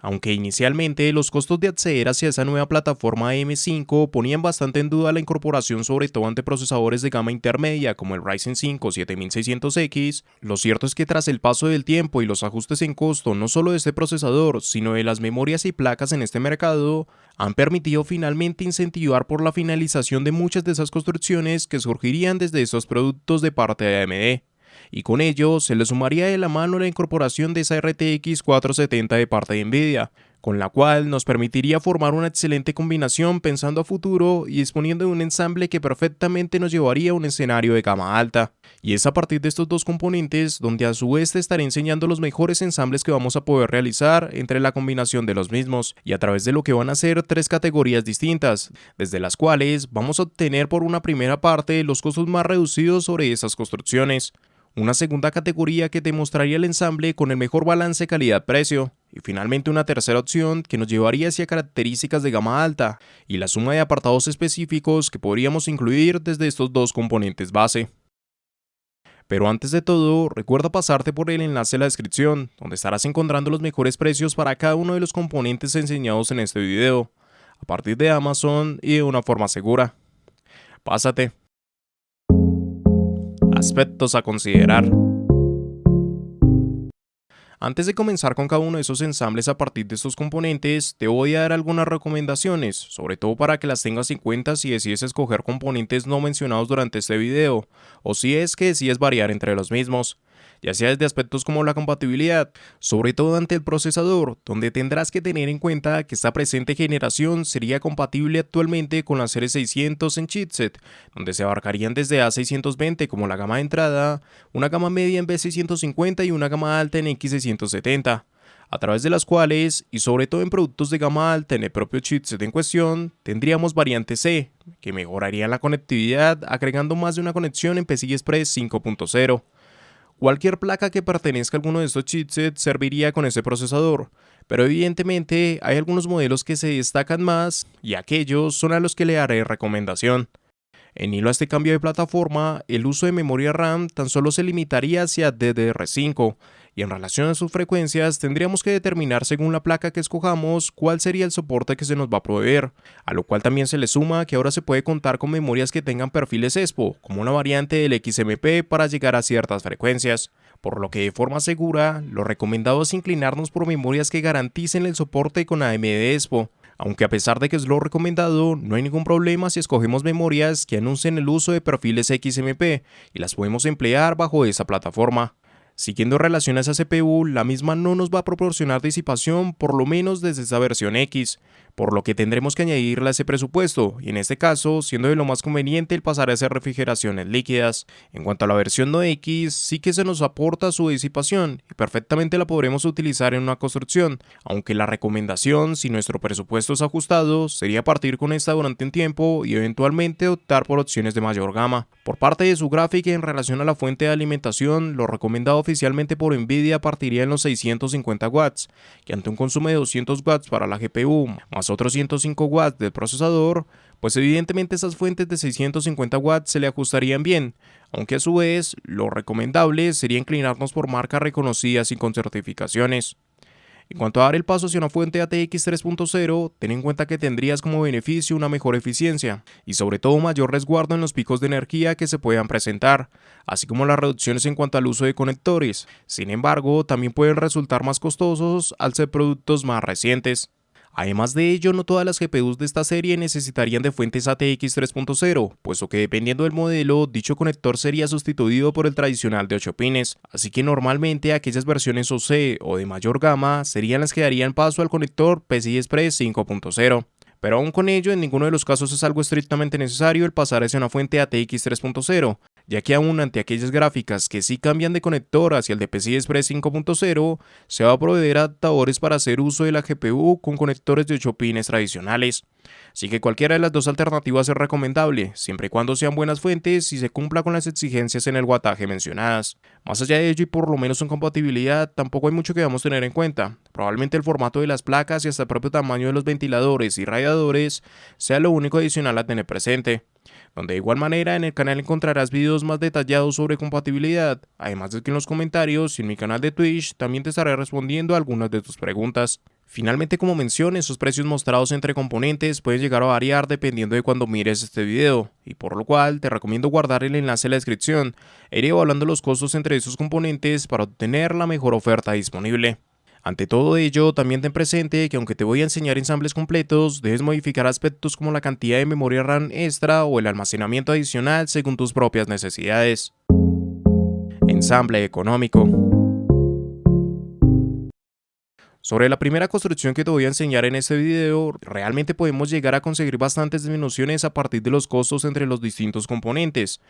Aunque inicialmente los costos de acceder hacia esa nueva plataforma M5 ponían bastante en duda la incorporación sobre todo ante procesadores de gama intermedia como el Ryzen 5 7600X, lo cierto es que tras el paso del tiempo y los ajustes en costo no solo de este procesador, sino de las memorias y placas en este mercado, han permitido finalmente incentivar por la finalización de muchas de esas construcciones que surgirían desde estos productos de parte de AMD. Y con ello se le sumaría de la mano la incorporación de esa RTX 470 de parte de Nvidia, con la cual nos permitiría formar una excelente combinación pensando a futuro y disponiendo de un ensamble que perfectamente nos llevaría a un escenario de gama alta. Y es a partir de estos dos componentes donde a su vez te estaré enseñando los mejores ensambles que vamos a poder realizar entre la combinación de los mismos y a través de lo que van a ser tres categorías distintas, desde las cuales vamos a obtener por una primera parte los costos más reducidos sobre esas construcciones, una segunda categoría que te mostraría el ensamble con el mejor balance calidad-precio, y finalmente una tercera opción que nos llevaría hacia características de gama alta y la suma de apartados específicos que podríamos incluir desde estos dos componentes base. Pero antes de todo, recuerda pasarte por el enlace en la descripción, donde estarás encontrando los mejores precios para cada uno de los componentes enseñados en este video, a partir de Amazon y de una forma segura. Pásate. Aspectos a considerar. Antes de comenzar con cada uno de esos ensambles a partir de estos componentes, te voy a dar algunas recomendaciones, sobre todo para que las tengas en cuenta si decides escoger componentes no mencionados durante este video, o si es que decides variar entre los mismos, ya sea desde aspectos como la compatibilidad, sobre todo ante el procesador, donde tendrás que tener en cuenta que esta presente generación sería compatible actualmente con la serie 600 en chipset, donde se abarcarían desde A620 como la gama de entrada, una gama media en B650 y una gama alta en X670, a través de las cuales, y sobre todo en productos de gama alta en el propio chipset en cuestión, tendríamos variante C, que mejorarían la conectividad agregando más de una conexión en PCI Express 5.0. Cualquier placa que pertenezca a alguno de estos chipsets serviría con ese procesador, pero evidentemente hay algunos modelos que se destacan más y aquellos son a los que le haré recomendación. En hilo a este cambio de plataforma, el uso de memoria RAM tan solo se limitaría hacia DDR5, y en relación a sus frecuencias tendríamos que determinar según la placa que escojamos cuál sería el soporte que se nos va a proveer, a lo cual también se le suma que ahora se puede contar con memorias que tengan perfiles ESPO, como una variante del XMP para llegar a ciertas frecuencias, por lo que de forma segura, lo recomendado es inclinarnos por memorias que garanticen el soporte con AMD ESPO, aunque a pesar de que es lo recomendado, no hay ningún problema si escogemos memorias que anuncien el uso de perfiles XMP y las podemos emplear bajo esa plataforma. Siguiendo relaciones a CPU, la misma no nos va a proporcionar disipación por lo menos desde esa versión X, por lo que tendremos que añadirle a ese presupuesto, y en este caso, siendo de lo más conveniente el pasar a hacer refrigeraciones líquidas. En cuanto a la versión no X, sí que se nos aporta su disipación, y perfectamente la podremos utilizar en una construcción, aunque la recomendación, si nuestro presupuesto es ajustado, sería partir con esta durante un tiempo y eventualmente optar por opciones de mayor gama. Por parte de su gráfica en relación a la fuente de alimentación, lo recomendado oficialmente por Nvidia partiría en los 650 watts, que ante un consumo de 200 watts para la GPU, más otros 105 watts del procesador, pues evidentemente esas fuentes de 650 watts se le ajustarían bien, aunque a su vez lo recomendable sería inclinarnos por marcas reconocidas y con certificaciones. En cuanto a dar el paso hacia una fuente ATX 3.0, ten en cuenta que tendrías como beneficio una mejor eficiencia y sobre todo mayor resguardo en los picos de energía que se puedan presentar, así como las reducciones en cuanto al uso de conectores. Sin embargo, también pueden resultar más costosos al ser productos más recientes. Además de ello, no todas las GPUs de esta serie necesitarían de fuentes ATX 3.0, puesto que dependiendo del modelo, dicho conector sería sustituido por el tradicional de 8 pines, así que normalmente aquellas versiones OC o de mayor gama serían las que darían paso al conector PCI Express 5.0. Pero aún con ello, en ninguno de los casos es algo estrictamente necesario el pasar hacia una fuente ATX 3.0, ya que aún ante aquellas gráficas que sí cambian de conector hacia el de PCI Express 5.0, se va a proveer adaptadores para hacer uso de la GPU con conectores de 8 pines tradicionales. Así que cualquiera de las dos alternativas es recomendable, siempre y cuando sean buenas fuentes y se cumpla con las exigencias en el wattaje mencionadas. Más allá de ello y por lo menos en compatibilidad, tampoco hay mucho que debamos tener en cuenta. Probablemente el formato de las placas y hasta el propio tamaño de los ventiladores y radiadores sea lo único adicional a tener presente. donde de igual manera en el canal encontrarás videos más detallados sobre compatibilidad, además de que en los comentarios y en mi canal de Twitch también te estaré respondiendo a algunas de tus preguntas. Finalmente, como mencioné, esos precios mostrados entre componentes pueden llegar a variar dependiendo de cuando mires este video, y por lo cual te recomiendo guardar el enlace en la descripción e ir evaluando los costos entre esos componentes para obtener la mejor oferta disponible. Ante todo ello, también ten presente que aunque te voy a enseñar ensambles completos, debes modificar aspectos como la cantidad de memoria RAM extra o el almacenamiento adicional según tus propias necesidades. Ensamble económico. Sobre la primera construcción que te voy a enseñar en este video, realmente podemos llegar a conseguir bastantes disminuciones a partir de los costos entre los distintos componentes.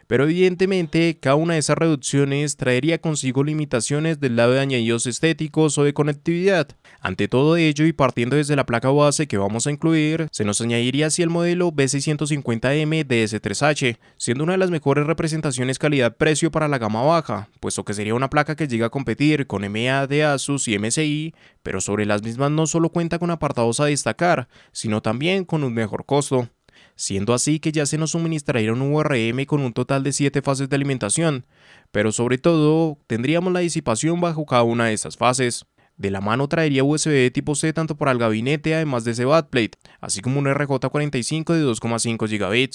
Pero evidentemente, cada una de esas reducciones traería consigo limitaciones del lado de añadidos estéticos o de conectividad. Ante todo ello y partiendo desde la placa base que vamos a incluir, se nos añadiría así el modelo B650M DS3H, siendo una de las mejores representaciones calidad-precio para la gama baja, puesto que sería una placa que llega a competir con MA de Asus y MSI, pero sobre las mismas no solo cuenta con apartados a destacar, sino también con un mejor costo. Siendo así que ya se nos suministraría un VRM con un total de 7 fases de alimentación, pero sobre todo tendríamos la disipación bajo cada una de estas fases. De la mano traería USB de tipo C tanto para el gabinete además de ese backplate, así como un RJ45 de 2,5 GB,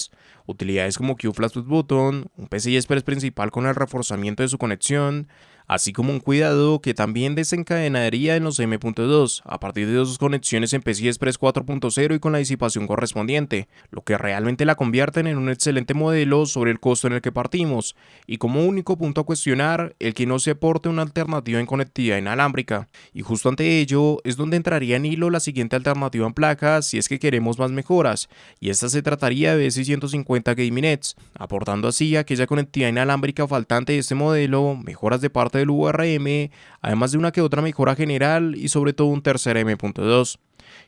utilidades como QFlash Plus Button, un PCI Express principal con el reforzamiento de su conexión, así como un cuidado que también desencadenaría en los M.2 a partir de dos conexiones en PCI Express 4.0 y con la disipación correspondiente, lo que realmente la convierten en un excelente modelo sobre el costo en el que partimos, y como único punto a cuestionar el que no se aporte una alternativa en conectividad inalámbrica, y justo ante ello es donde entraría en hilo la siguiente alternativa en placas si es que queremos más mejoras, y esta se trataría de B650 Gaming Edge, aportando así aquella conectividad inalámbrica faltante de este modelo, mejoras de parte del VRM, además de una que otra mejora general y sobre todo un tercer M.2.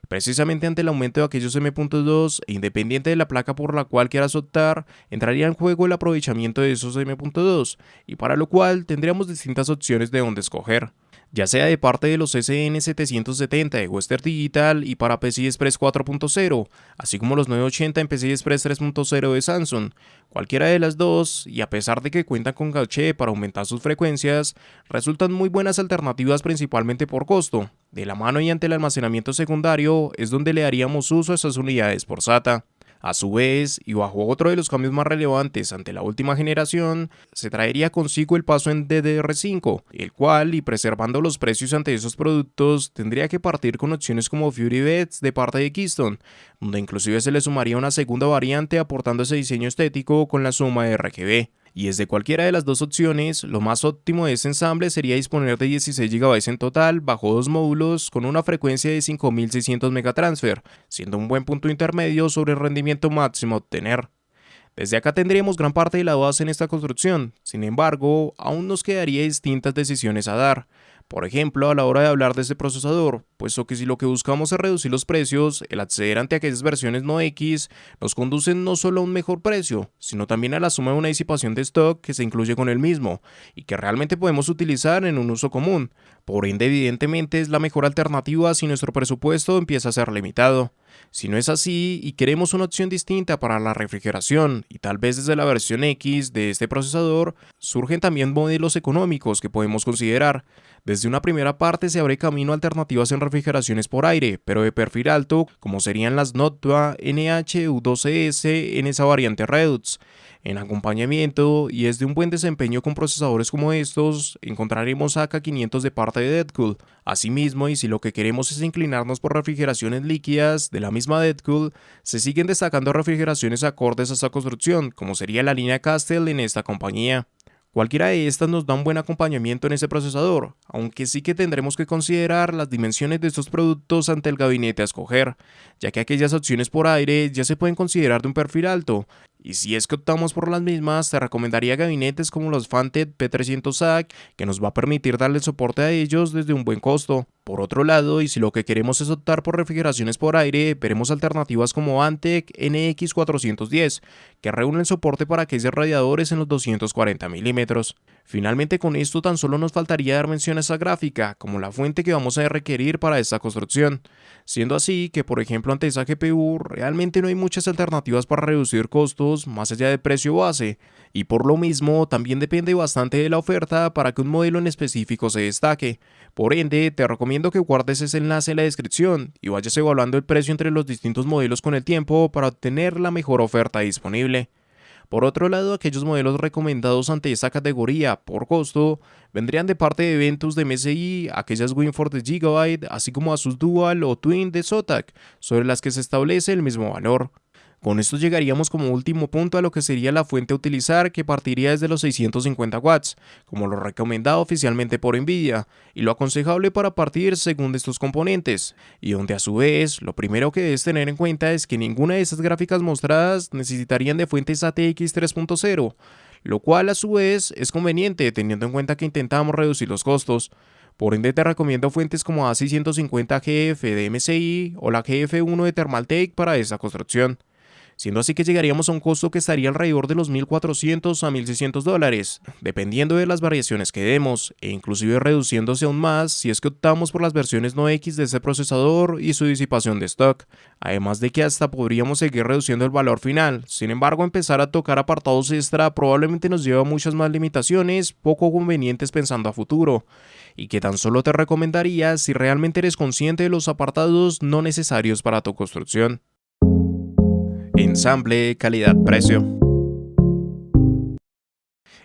Precisamente ante el aumento de aquellos M.2 e independiente de la placa por la cual quieras optar, entraría en juego el aprovechamiento de esos M.2 y para lo cual tendríamos distintas opciones de dónde escoger, ya sea de parte de los SN770 de Western Digital y para PCI Express 4.0, así como los 980 en PCI Express 3.0 de Samsung. Cualquiera de las dos, y a pesar de que cuentan con caché para aumentar sus frecuencias, resultan muy buenas alternativas principalmente por costo. De la mano y ante el almacenamiento secundario es donde le daríamos uso a estas unidades por SATA. A su vez, y bajo otro de los cambios más relevantes ante la última generación, se traería consigo el paso en DDR5, el cual, y preservando los precios ante esos productos, tendría que partir con opciones como FuryBits de parte de Keystone, donde inclusive se le sumaría una segunda variante aportando ese diseño estético con la suma de RGB. Y desde cualquiera de las dos opciones, lo más óptimo de este ensamble sería disponer de 16 GB en total bajo dos módulos con una frecuencia de 5600 MT, siendo un buen punto intermedio sobre el rendimiento máximo a obtener. Desde acá tendríamos gran parte de la base en esta construcción, sin embargo, aún nos quedaría distintas decisiones a dar. Por ejemplo, a la hora de hablar de este procesador, puesto que si lo que buscamos es reducir los precios, el acceder ante aquellas versiones no X nos conduce no solo a un mejor precio, sino también a la suma de una disipación de stock que se incluye con el mismo y que realmente podemos utilizar en un uso común. Por ende, evidentemente es la mejor alternativa si nuestro presupuesto empieza a ser limitado. Si no es así y queremos una opción distinta para la refrigeración y tal vez desde la versión X de este procesador, surgen también modelos económicos que podemos considerar. Desde una primera parte se abre camino a alternativas en refrigeraciones por aire, pero de perfil alto, como serían las Noctua NH-U12S en esa variante Redux. En acompañamiento, y es de un buen desempeño con procesadores como estos, encontraremos AK500 de parte de Deadcool. Asimismo, y si lo que queremos es inclinarnos por refrigeraciones líquidas de la misma Deadcool, se siguen destacando refrigeraciones acordes a esta construcción, como sería la línea Castle en esta compañía. Cualquiera de estas nos da un buen acompañamiento en ese procesador, aunque sí que tendremos que considerar las dimensiones de estos productos ante el gabinete a escoger, ya que aquellas opciones por aire ya se pueden considerar de un perfil alto, y si es que optamos por las mismas, te recomendaría gabinetes como los Fanted P300 SAC, que nos va a permitir darle soporte a ellos desde un buen costo. Por otro lado, y si lo que queremos es optar por refrigeraciones por aire, veremos alternativas como Antec NX410, que reúnen soporte para cases radiadores en los 240 milímetros. Finalmente, con esto tan solo nos faltaría dar mención a esa gráfica, como la fuente que vamos a requerir para esta construcción. Siendo así que, por ejemplo, ante esa GPU, realmente no hay muchas alternativas para reducir costos más allá del precio base, y por lo mismo también depende bastante de la oferta para que un modelo en específico se destaque. Por ende, te recomiendo que guardes ese enlace en la descripción y vayas evaluando el precio entre los distintos modelos con el tiempo para obtener la mejor oferta disponible. Por otro lado, aquellos modelos recomendados ante esta categoría por costo vendrían de parte de Ventus de MSI, aquellas Wingfour de Gigabyte, así como Asus Dual o Twin de Zotac, sobre las que se establece el mismo valor. Con esto llegaríamos como último punto a lo que sería la fuente a utilizar, que partiría desde los 650 watts, como lo recomendado oficialmente por Nvidia, y lo aconsejable para partir según estos componentes, y donde a su vez lo primero que debes tener en cuenta es que ninguna de estas gráficas mostradas necesitarían de fuentes ATX 3.0, lo cual a su vez es conveniente teniendo en cuenta que intentamos reducir los costos. Por ende te recomiendo fuentes como A650GF de MSI o la GF1 de Thermaltake para esta construcción, siendo así que llegaríamos a un costo que estaría alrededor de los $1.400 a $1.600, dependiendo de las variaciones que demos, e inclusive reduciéndose aún más si es que optamos por las versiones no X de este procesador y su disipación de stock, además de que hasta podríamos seguir reduciendo el valor final. Sin embargo, empezar a tocar apartados extra probablemente nos lleva a muchas más limitaciones poco convenientes pensando a futuro, y que tan solo te recomendaría si realmente eres consciente de los apartados no necesarios para tu construcción. Ensamble, calidad, precio.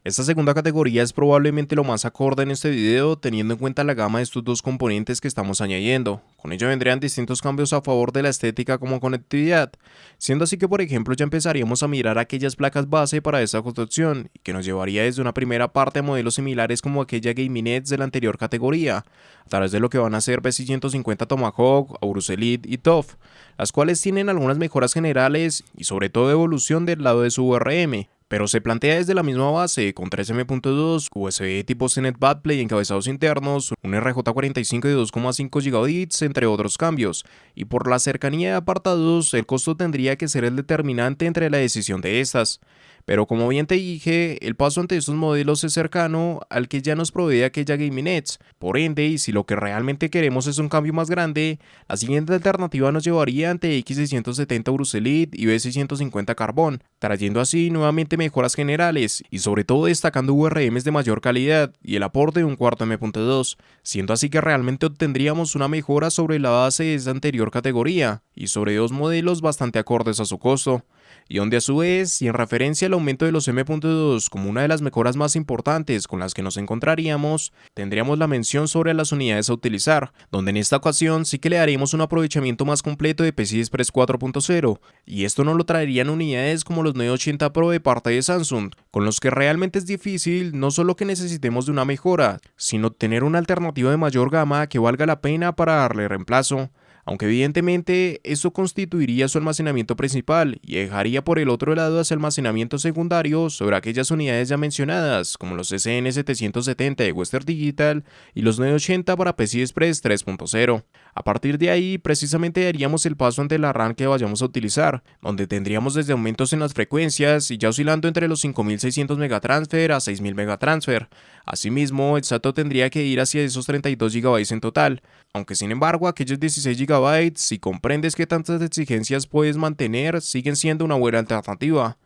Esta segunda categoría es probablemente lo más acorde en este video, teniendo en cuenta la gama de estos dos componentes que estamos añadiendo. Con ello vendrían distintos cambios a favor de la estética como conectividad, siendo así que por ejemplo ya empezaríamos a mirar aquellas placas base para esta construcción, y que nos llevaría desde una primera parte a modelos similares como aquella Gaming Edge de la anterior categoría, a través de lo que van a ser BC150 Tomahawk, Aorus Elite y TOF, las cuales tienen algunas mejoras generales y sobre todo evolución del lado de su URM, pero se plantea desde la misma base, con 3M.2, USB tipo CNET Backplane y encabezados internos, un RJ45 de 2,5 GB, entre otros cambios, y por la cercanía de apartados, el costo tendría que ser el determinante entre la decisión de estas. Pero como bien te dije, el paso ante estos modelos es cercano al que ya nos provee aquella Gaming Edge. Por ende, y si lo que realmente queremos es un cambio más grande, la siguiente alternativa nos llevaría ante X670 Aorus Elite y B650 Carbon, trayendo así nuevamente mejoras generales y sobre todo destacando URMs de mayor calidad y el aporte de un cuarto M.2, siendo así que realmente obtendríamos una mejora sobre la base de esta anterior categoría y sobre dos modelos bastante acordes a su costo, y donde a su vez, y en referencia al aumento de los M.2 como una de las mejoras más importantes con las que nos encontraríamos, tendríamos la mención sobre las unidades a utilizar, donde en esta ocasión sí que le daríamos un aprovechamiento más completo de PCI Express 4.0, y esto nos lo traerían unidades como los 980 Pro de parte de Samsung, con los que realmente es difícil no solo que necesitemos de una mejora, sino obtener una alternativa de mayor gama que valga la pena para darle reemplazo, aunque evidentemente esto constituiría su almacenamiento principal y dejaría por el otro lado hacia almacenamiento secundario sobre aquellas unidades ya mencionadas, como los SN770 de Western Digital y los 980 para PCI Express 3.0. A partir de ahí, precisamente daríamos el paso ante la RAM que vayamos a utilizar, donde tendríamos desde aumentos en las frecuencias y ya oscilando entre los 5600 MT a 6000 MT. Asimismo, el SATA tendría que ir hacia esos 32 GB en total, aunque sin embargo aquellos 16 GB, si comprendes que tantas exigencias puedes mantener, siguen siendo una buena alternativa.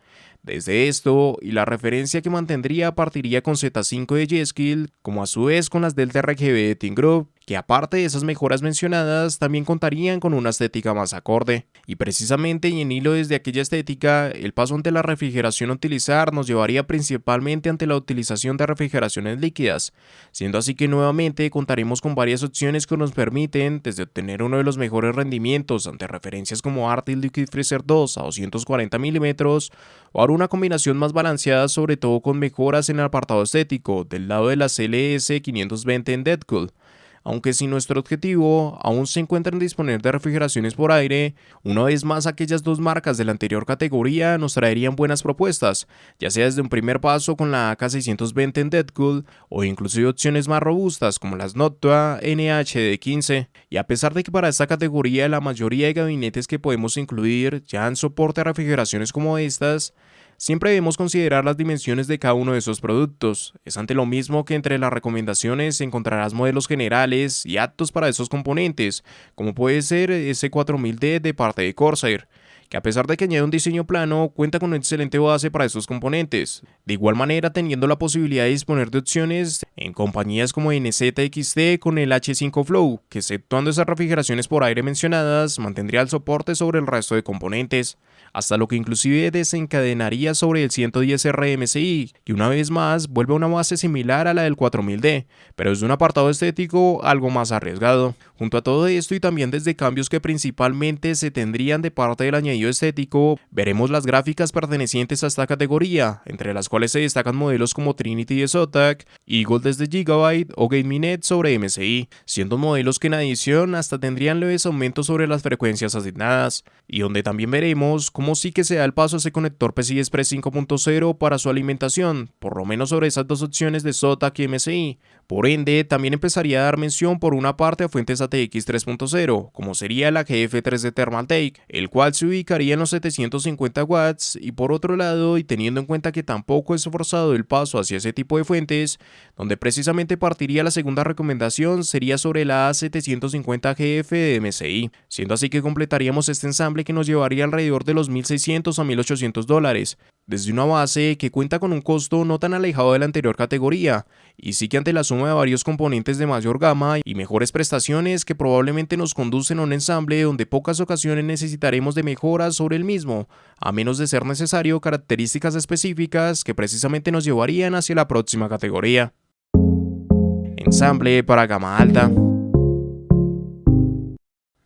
Desde esto, y la referencia que mantendría partiría con Z5 de G-Skill, como a su vez con las Delta RGB de Team Group, que aparte de esas mejoras mencionadas, también contarían con una estética más acorde. Y precisamente y en hilo desde aquella estética, el paso ante la refrigeración a utilizar nos llevaría principalmente ante la utilización de refrigeraciones líquidas, siendo así que nuevamente contaremos con varias opciones que nos permiten desde obtener uno de los mejores rendimientos ante referencias como Arctic Liquid Freezer 2 a 240 milímetros, o ahora una combinación más balanceada sobre todo con mejoras en el apartado estético del lado de la CLS 520 en Deadcool, Aunque si nuestro objetivo aún se encuentra en disponer de refrigeraciones por aire, una vez más aquellas dos marcas de la anterior categoría nos traerían buenas propuestas, ya sea desde un primer paso con la AK620 en Deadcool o inclusive opciones más robustas como las Noctua NHD15. Y a pesar de que para esta categoría la mayoría de gabinetes que podemos incluir ya dan soporte a refrigeraciones como estas, siempre debemos considerar las dimensiones de cada uno de esos productos. Es ante lo mismo que entre las recomendaciones encontrarás modelos generales y aptos para esos componentes, como puede ser ese 4000D de parte de Corsair, que a pesar de que añade un diseño plano, cuenta con una excelente base para estos componentes. De igual manera, teniendo la posibilidad de disponer de opciones en compañías como NZXT con el H5 Flow, que exceptuando esas refrigeraciones por aire mencionadas, mantendría el soporte sobre el resto de componentes, hasta lo que inclusive desencadenaría sobre el 110R MSI, que una vez más vuelve a una base similar a la del 4000D, pero desde un apartado estético algo más arriesgado. Junto a todo esto y también desde cambios que principalmente se tendrían de parte del añadido estético, veremos las gráficas pertenecientes a esta categoría, entre las cuales se destacan modelos como Trinity de Zotac, Eagle desde Gigabyte o GameMinet sobre MSI, siendo modelos que en adición hasta tendrían leves aumentos sobre las frecuencias asignadas, y donde también veremos cómo sí que se da el paso a ese conector PCI Express 5.0 para su alimentación, por lo menos sobre esas dos opciones de Zotac y MSI. Por ende, también empezaría a dar mención por una parte a fuentes ATX 3.0, como sería la GF3 de Thermaltake, el cual se ubicaría en los 750 watts, y por otro lado, y teniendo en cuenta que tampoco es forzado el paso hacia ese tipo de fuentes, donde precisamente partiría la segunda recomendación sería sobre la A750GF de MSI, siendo así que completaríamos este ensamble que nos llevaría alrededor de los $1,600 a $1,800, desde una base que cuenta con un costo no tan alejado de la anterior categoría, y sí que ante la suma de varios componentes de mayor gama y mejores prestaciones que probablemente nos conducen a un ensamble donde pocas ocasiones necesitaremos de mejoras sobre el mismo, a menos de ser necesario características específicas que precisamente nos llevarían hacia la próxima categoría. Ensamble para gama alta.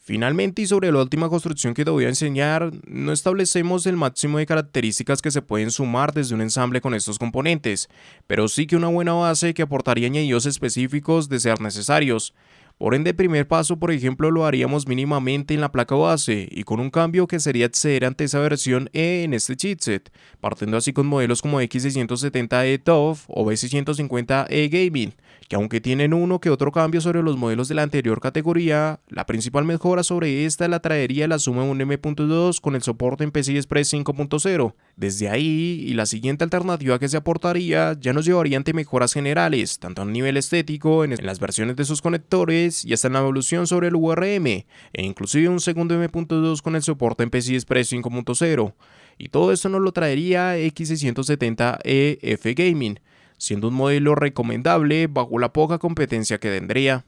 Finalmente, y sobre la última construcción que te voy a enseñar, no establecemos el máximo de características que se pueden sumar desde un ensamble con estos componentes, pero sí que una buena base que aportaría añadidos específicos de ser necesarios. Por ende, el primer paso, por ejemplo, lo haríamos mínimamente en la placa base y con un cambio que sería acceder ante esa versión E en este chipset, partiendo así con modelos como X670E TUF o B650E Gaming, que aunque tienen uno que otro cambio sobre los modelos de la anterior categoría, la principal mejora sobre esta la traería la suma de un M.2 con el soporte en PCI Express 5.0. Desde ahí, y la siguiente alternativa que se aportaría ya nos llevaría ante mejoras generales, tanto a nivel estético en las versiones de sus conectores y hasta en la evolución sobre el URM, e inclusive un segundo M.2 con el soporte en PCI Express 5.0. Y todo esto nos lo traería X670EF Gaming, siendo un modelo recomendable bajo la poca competencia que tendría.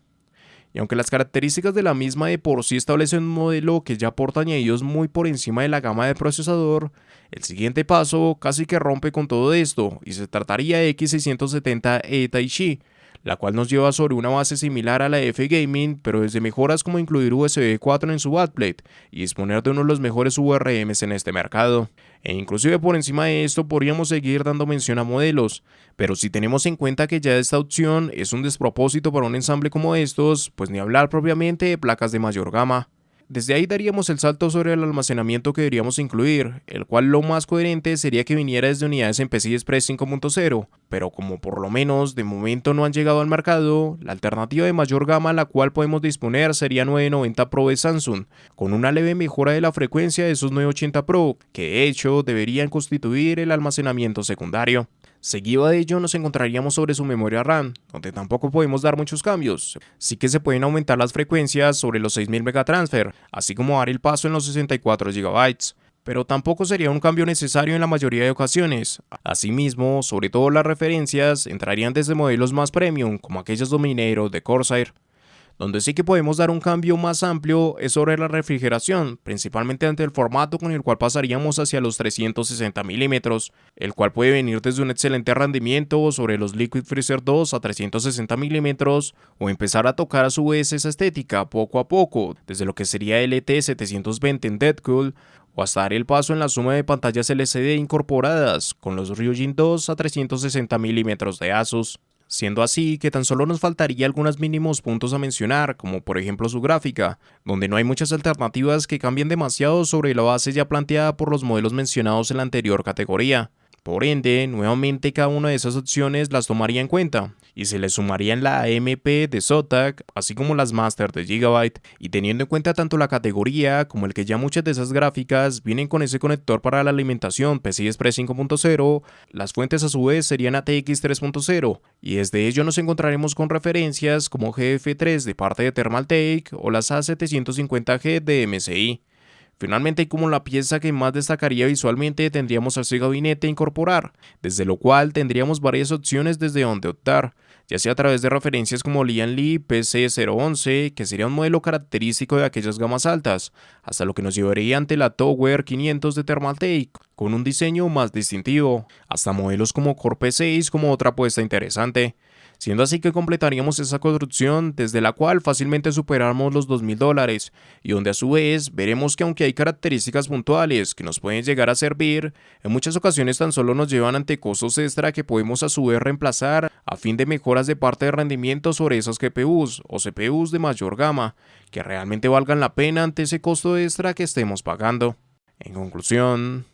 Y aunque las características de la misma de por sí establecen un modelo que ya aporta añadidos muy por encima de la gama de procesador, el siguiente paso casi que rompe con todo esto y se trataría de X670E Taichi, la cual nos lleva sobre una base similar a la F Gaming, pero desde mejoras como incluir USB 4 en su backplate y disponer de uno de los mejores URMs en este mercado. E inclusive por encima de esto podríamos seguir dando mención a modelos, pero si tenemos en cuenta que ya esta opción es un despropósito para un ensamble como estos, pues ni hablar propiamente de placas de mayor gama. Desde ahí daríamos el salto sobre el almacenamiento que deberíamos incluir, el cual lo más coherente sería que viniera desde unidades en PCI Express 5.0, pero como por lo menos de momento no han llegado al mercado, la alternativa de mayor gama a la cual podemos disponer sería 990 Pro de Samsung, con una leve mejora de la frecuencia de esos 980 Pro, que de hecho deberían constituir el almacenamiento secundario. Seguido de ello nos encontraríamos sobre su memoria RAM, donde tampoco podemos dar muchos cambios. Sí que se pueden aumentar las frecuencias sobre los 6000 MT, así como dar el paso en los 64 GB, pero tampoco sería un cambio necesario en la mayoría de ocasiones. Asimismo, sobre todo las referencias entrarían desde modelos más premium, como aquellos domineros de Corsair. Donde sí que podemos dar un cambio más amplio es sobre la refrigeración, principalmente ante el formato con el cual pasaríamos hacia los 360 mm, el cual puede venir desde un excelente rendimiento sobre los Liquid Freezer 2 a 360 mm o empezar a tocar a su vez esa estética poco a poco, desde lo que sería LT720 en Deadcool o hasta dar el paso en la suma de pantallas LCD incorporadas con los Ryujin 2 a 360 mm de Asus. siendo así que tan solo nos faltaría algunos mínimos puntos a mencionar, como por ejemplo su gráfica, donde no hay muchas alternativas que cambien demasiado sobre la base ya planteada por los modelos mencionados en la anterior categoría. Por ende, nuevamente cada una de esas opciones las tomaría en cuenta, y se le sumarían la AMP de Zotac, así como las Master de Gigabyte, y teniendo en cuenta tanto la categoría como el que ya muchas de esas gráficas vienen con ese conector para la alimentación PCI Express 5.0, las fuentes a su vez serían ATX 3.0, y desde ello nos encontraremos con referencias como GF3 de parte de Thermaltake o las A750G de MSI. Finalmente, y como la pieza que más destacaría visualmente, tendríamos a ese gabinete a incorporar, desde lo cual tendríamos varias opciones desde donde optar, ya sea a través de referencias como Lian Li PC011, que sería un modelo característico de aquellas gamas altas, hasta lo que nos llevaría ante la Tower 500 de Thermaltake, con un diseño más distintivo, hasta modelos como Core P6 como otra apuesta interesante. Siendo así que completaríamos esa construcción desde la cual fácilmente superamos los $2000 y donde a su vez veremos que aunque hay características puntuales que nos pueden llegar a servir, en muchas ocasiones tan solo nos llevan ante costos extra que podemos a su vez reemplazar a fin de mejoras de parte de rendimiento sobre esos GPUs o CPUs de mayor gama que realmente valgan la pena ante ese costo extra que estemos pagando. En conclusión,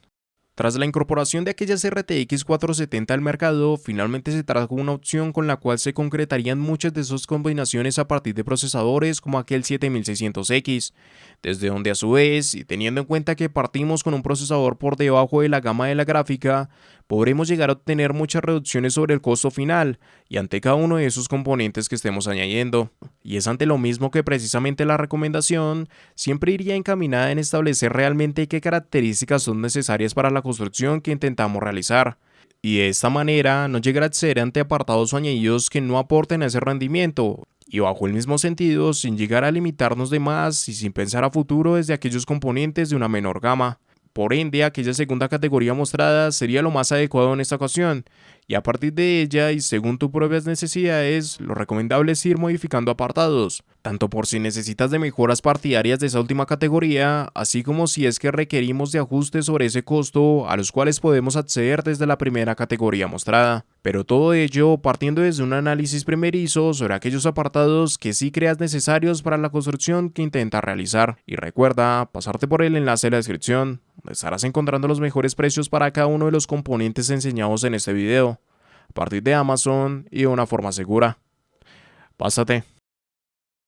tras la incorporación de aquellas RTX 470 al mercado, finalmente se trajo una opción con la cual se concretarían muchas de sus combinaciones a partir de procesadores como aquel 7600X, desde donde a su vez, y teniendo en cuenta que partimos con un procesador por debajo de la gama de la gráfica, podremos llegar a obtener muchas reducciones sobre el costo final y ante cada uno de esos componentes que estemos añadiendo. Y es ante lo mismo que precisamente la recomendación siempre iría encaminada en establecer realmente qué características son necesarias para la construcción que intentamos realizar. Y de esta manera no llegar a acceder ante apartados o añadidos que no aporten a ese rendimiento, y bajo el mismo sentido sin llegar a limitarnos de más y sin pensar a futuro desde aquellos componentes de una menor gama. Por ende, aquella segunda categoría mostrada sería lo más adecuado en esta ocasión, y a partir de ella y según tus propias necesidades, lo recomendable es ir modificando apartados, tanto por si necesitas de mejoras partidarias de esa última categoría, así como si es que requerimos de ajustes sobre ese costo a los cuales podemos acceder desde la primera categoría mostrada. Pero todo ello partiendo desde un análisis primerizo sobre aquellos apartados que sí creas necesarios para la construcción que intentas realizar. Y recuerda pasarte por el enlace de la descripción, donde estarás encontrando los mejores precios para cada uno de los componentes enseñados en este video, a partir de Amazon y de una forma segura. Pásate.